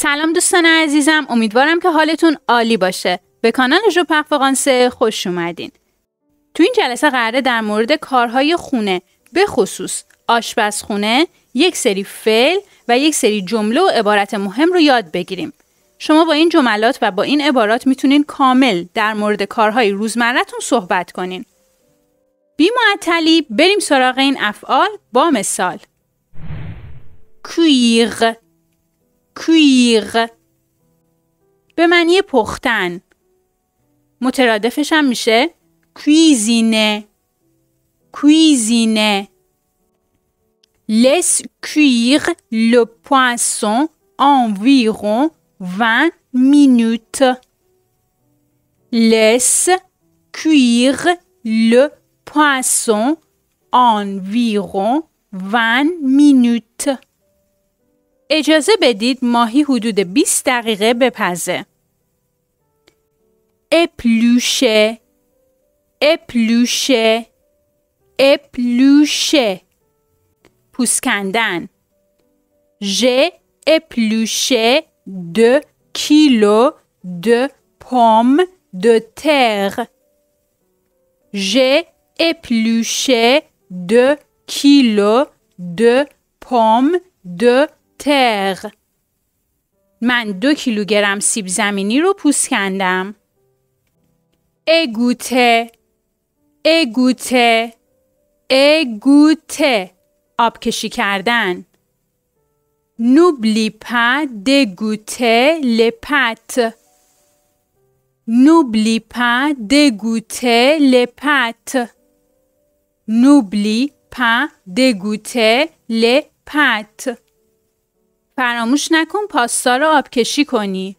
سلام دوستان عزیزم، امیدوارم که حالتون عالی باشه. به کانال جو پخ فرانسه خوش اومدین. تو این جلسه قراره در مورد کارهای خونه، به خصوص آشپزخونه، یک سری فعل و یک سری جمله و عبارت مهم رو یاد بگیریم. شما با این جملات و با این عبارات میتونین کامل در مورد کارهای روزمره‌تون صحبت کنین. بی معطلی بریم سراغ این افعال با مثال. cuire cuire به معنی پختن. مترادفش هم میشه cuisiner cuisiner. Laisse cuire le poisson environ 20 minutes. Laisse cuire le poisson environ 20 minutes. اجازه بدید ماهی حدود 20 دقیقه بپزه. éplucher éplucher éplucher پوست کندن. J'ai épluché 2 kilos de pommes de terre. J'ai épluché 2 kilos de pommes de terre. من 2 کیلوگرم سیب زمینی رو پوست کندم. égoutter égoutter égoutter آبکشی کردن. N'oublie pas d'égoutter les pâtes. N'oublie pas d'égoutter les pâtes. N'oublie pas d'égoutter les pâtes. فراموش نکن پاستا رو آبکشی کنی.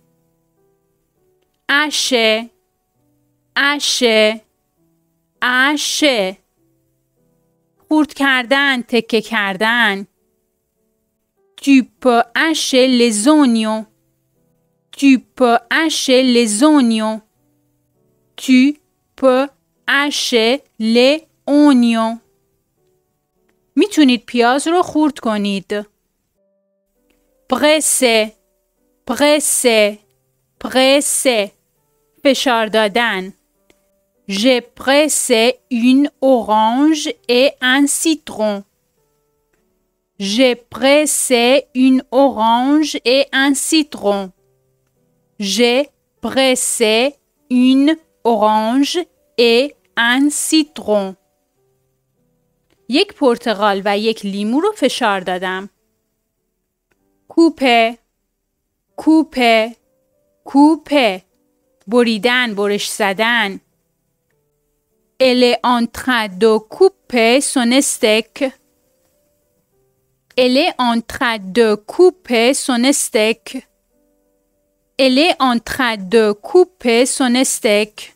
hacher hacher hacher خورد کردن، تکه کردن. Tu peux hacher les oignons. Tu peux hacher les oignons. Tu peux hacher les oignons. میتونید پیاز رو خورد کنید. presser presser presser فشار دادن. J'ai pressé une orange et un citron. J'ai pressé une orange et un citron. J'ai pressé une orange et un citron. یک پرتقال و یک لیمو رو فشار دادم. couper couper couper بریدن، برش زدن. Elle est en train de couper son steak. Elle est en train de couper son steak. Elle est en train de couper son steak.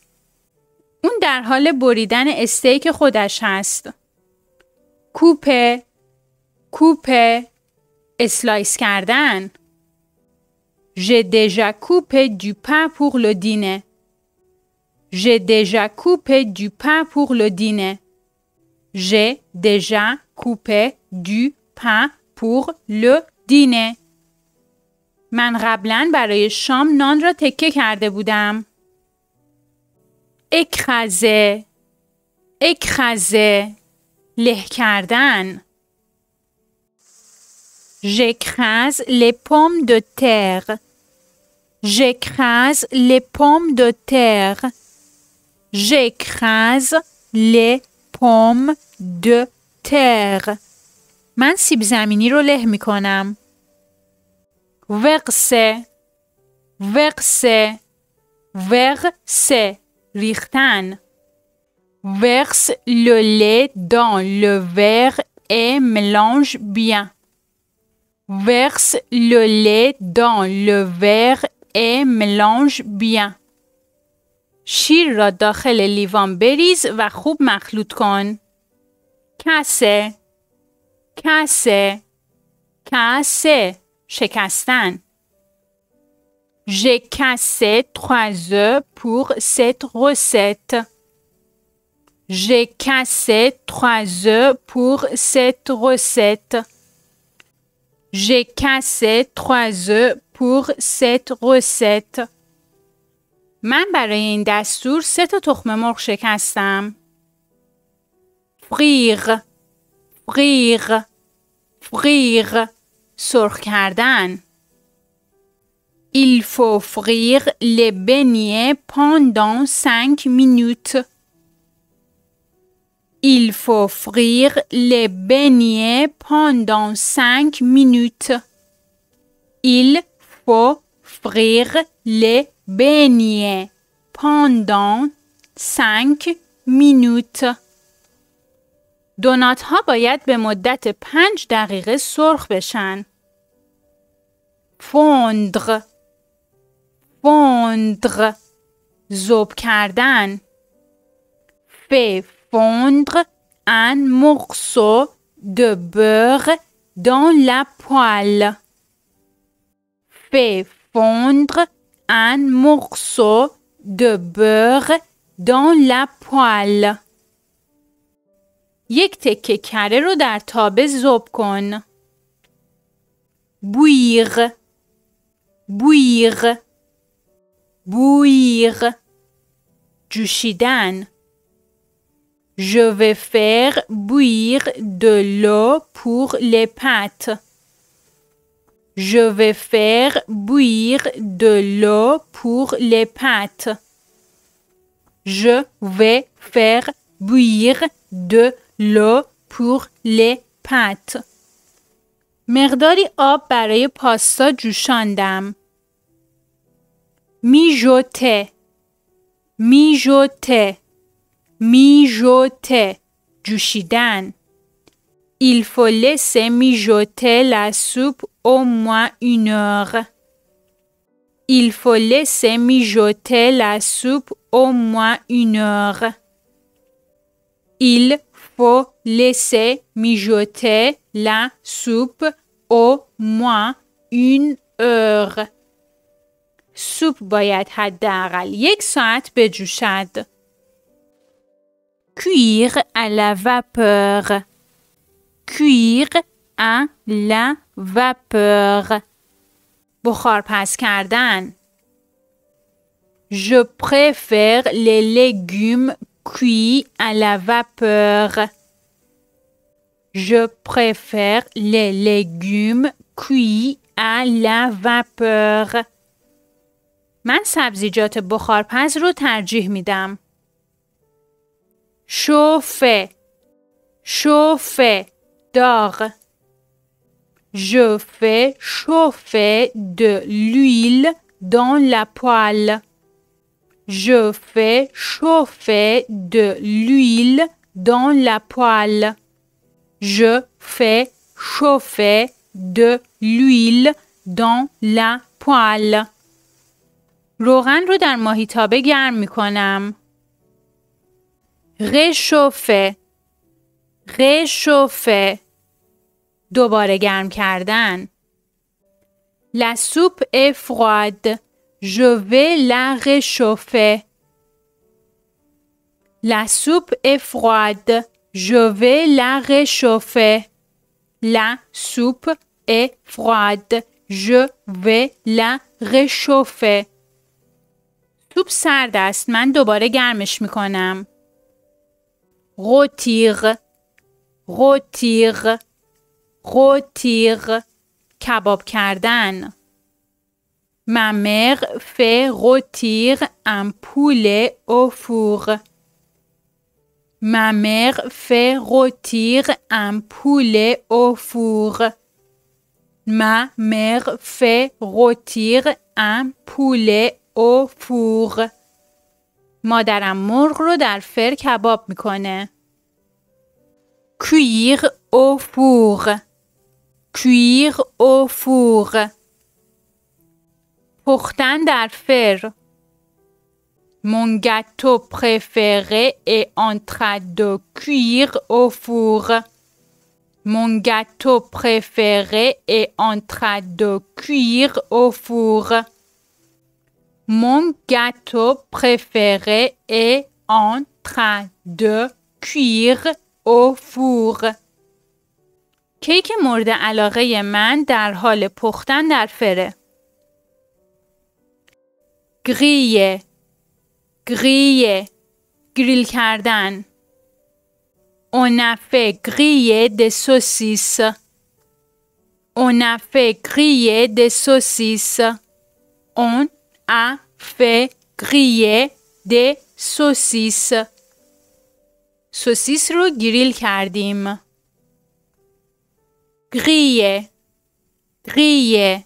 اون در حال بریدن استیک خودش هست. couper couper اسلایس کردن. J'ai déjà coupé du pain pour le dîner. J'ai déjà coupé du pain pour le dîner. J'ai déjà coupé du pain pour le dîner. من قبلاً برای شام نان را تکه کرده بودم. écraser écraser له کردن. J'écrase les pommes de terre. J'écrase les pommes de terre. J'écrase les pommes de terre. من سیب زمینی رو له می کنم. verser verser verser ریختن. Verse le lait dans le verre et mélange bien. Verse le lait dans le verre et mélange bien. شیر را داخل لیوان بریز و خوب مخلوط کن. casser casser casser شکستن. J'ai cassé 3 œufs pour cette recette. J'ai cassé 3 œufs pour cette recette. J'ai cassé 3 œufs pour cette recette. من برای این دستور 3 تا تخم مرغ شکستم. frire frire frire سرخ کردن. Il faut frire les beignets pendant 5 minutes. Il faut frire les beignets pendant 5 minutes. Il faut frire les beignets pendant 5 minutes. دونات ها باید به مدت 5 دقیقه سرخ بشن. fondre fondre ذوب کردن. Fais fondre un morceau de beurre dans la poêle. Fais fondre un morceau de beurre dans la poêle. یک تکه کره رو در تابه ذوب کن. bouillir bouillir bouillir جوشیدن. Je vais faire bouillir de l'eau pour les pâtes. Je vais faire bouillir de l'eau pour les pâtes. Je vais faire bouillir de l'eau pour les pâtes. مقداری آب برای پاستا جوشاندم. mijoter mijoter mijoter جوشیدن. Il faut laisser mijoter la soupe au moins 1 heure. Il faut laisser mijoter la soupe au moins 1 heure. Il faut laisser mijoter la soupe au moins 1 heure. سوپ باید حداقل 1 ساعت بجوشد. Cuire à la vapeur. Cuire à la vapeur. بخار پز کردن. Je préfère les légumes cuits à la vapeur. Je préfère les légumes cuits à la vapeur. من سبزیجات بخارپز رو ترجیح میدم. chauffer chauffer داغ. Je fais chauffer de l'huile dans la poêle. Je fais chauffer de l'huile dans la poêle. Je fais chauffer de l'huile dans la poêle. روغن رو در ماهیتابه گرم می کنم. réchauffer réchauffer دوباره گرم کردن. La soupe est froide. Je vais la réchauffer. La soupe est froide. Je vais la réchauffer. La soupe est froide. Je vais la réchauffer. سوپ سرد است. من دوباره گرمش می کنم. rôtir rôtir rôtir کباب کردن. Ma mère fait rôtir un poulet au four. Ma mère fait rôtir un poulet au four. Ma mère fait rôtir un poulet au four. مادرم مرغ رو در فر کباب میکنه. cuire au four cuire au four پختن در فر. Mon gâteau préféré est en train de cuire au four. Mon gâteau préféré est en train de cuire au four. Mon gâteau préféré est en train de cuire au four. کیک مورد علاقه من در حال پختن در فره. گریه گریه گریل کردن. On a fait griller des saucisses. On a fait griller des saucisses. On a fait griller des saucisses. سوسیس رو گریل کردیم. griller griller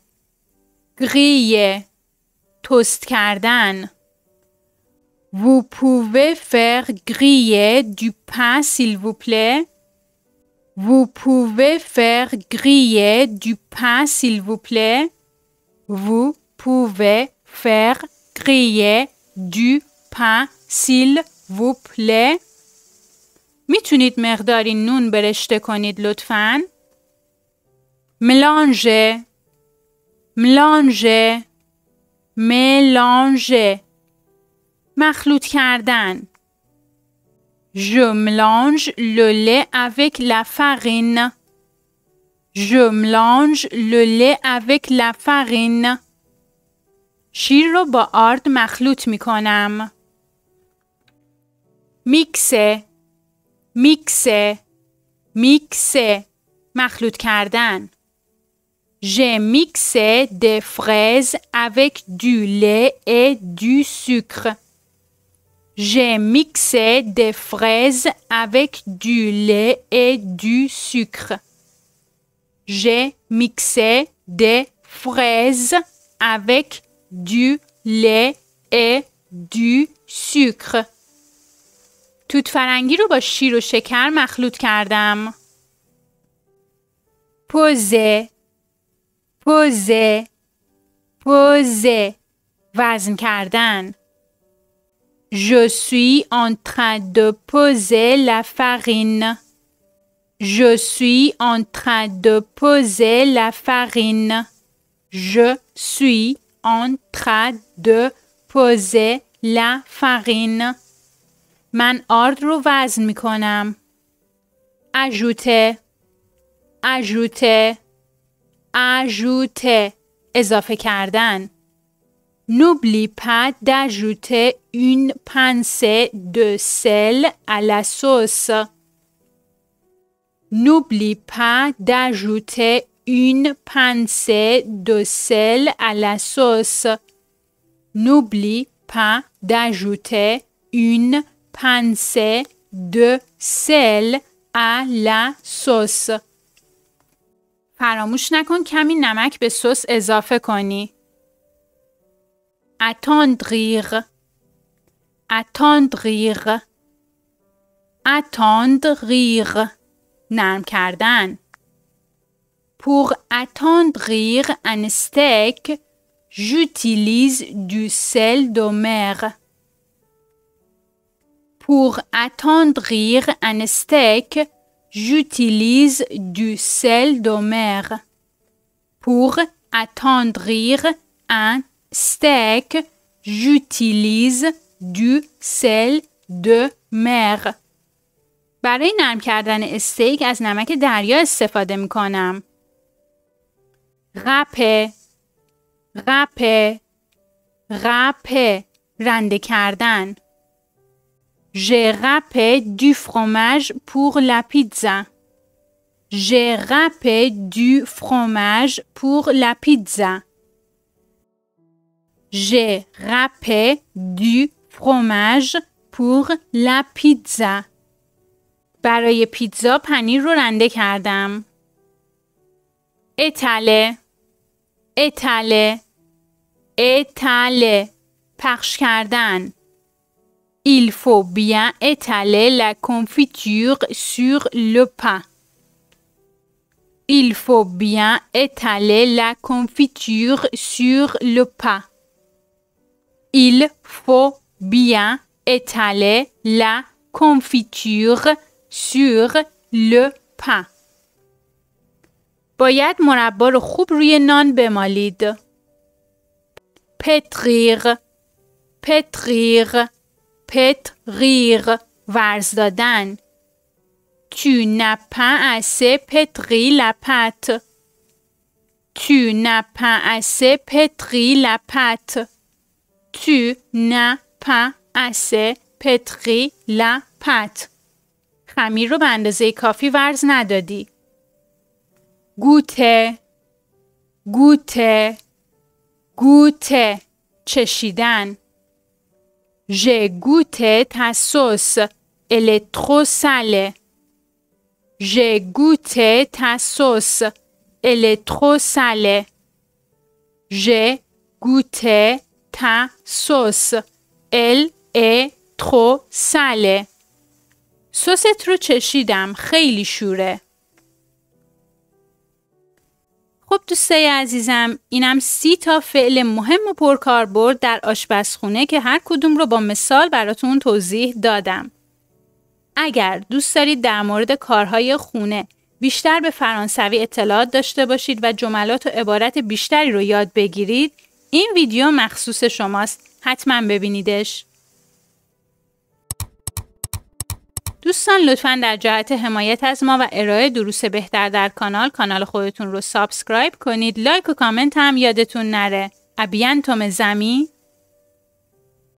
griller توست کردن. Vous pouvez faire griller du pain s'il vous plaît? Vous pouvez faire griller du pain s'il vous plaît? Vous pouvez faire griller du pain s'il vous plaît? میتونید مقداری نون برشته کنید لطفاً؟ mélanger mélanger mélanger مخلوط کردن. Je mélange le lait avec la farine. Je mélange le lait avec la farine. شیر رو با آرد مخلوط می کنم. mixer mixer mixer مخلوط کردن. J'ai mixé des fraises avec du lait et du sucre. J'ai mixé des fraises avec du lait et du sucre. J'ai mixé des fraises avec du lait et du sucre. توت فرنگی رو با شیر و شکر مخلوط کردم. poser poser poser وزن کردن. Je suis en train de poser la farine. Je suis en train de poser la farine. Je suis en train de poser la farine. من آرد رو وزن می کنم. ajouter ajouter ajouter اضافه کردن. N'oublie pas d'ajouter une pincée de sel à la sauce. N'oublie pas d'ajouter une pincée de sel à la sauce. N'oublie pas d'ajouter une pincée de sel à la sauce. فراموش نکن کمی نمک به سس اضافه کنی. attendrir attendrir attendrir نرم کردن. Pour attendrir un steak, j'utilise du sel de mer. Pour attendrir un steak, j'utilise du sel de mer. Pour attendrir un steak, j'utilise du sel de mer. برای نرم کردن استیک از نمک دریا استفاده می کنم. râper râper râper رنده کردن. J'ai râpé du fromage pour la pizza. J'ai râpé du fromage pour la pizza. J'ai râpé du fromage pour la pizza. برای پیتزا پنیر رو رنده کردم. étaler étaler étaler پخش کردن. Il faut bien étaler la confiture sur le pain. Il faut bien étaler la confiture sur le pain. Il faut bien étaler la confiture sur le pain. باید مربا رو خوب روی نان بمالید. pétrir pétrir pétrir ورز دادن. Tu n'as pas assez pétri la pâte. Tu n'as pas assez pétri la pâte. Tu n'as pas assez pétri la pâte. خمیر رو به اندازه کافی ورز ندادی. گوته گوته گوته چشیدن. J'ai goûté ta sauce. Elle est trop salée. J'ai goûté ta sauce. Elle est trop salée. J'ai goûté ta sauce. Elle est trop salée. سست رو چشیدم. خیلی شوره. خب دوستای عزیزم، اینم 30 تا فعل مهم و پرکاربرد در آشپزخونه که هر کدوم رو با مثال براتون توضیح دادم. اگر دوست دارید در مورد کارهای خونه بیشتر به فرانسوی اطلاعات داشته باشید و جملات و عبارت بیشتری رو یاد بگیرید، این ویدیو مخصوص شماست. حتما ببینیدش. دوستان لطفاً در جهت حمایت از ما و ارائه دروس بهتر در کانال خودتون رو سابسکرایب کنید. لایک و کامنت هم یادتون نره. ابیانتو مزامی.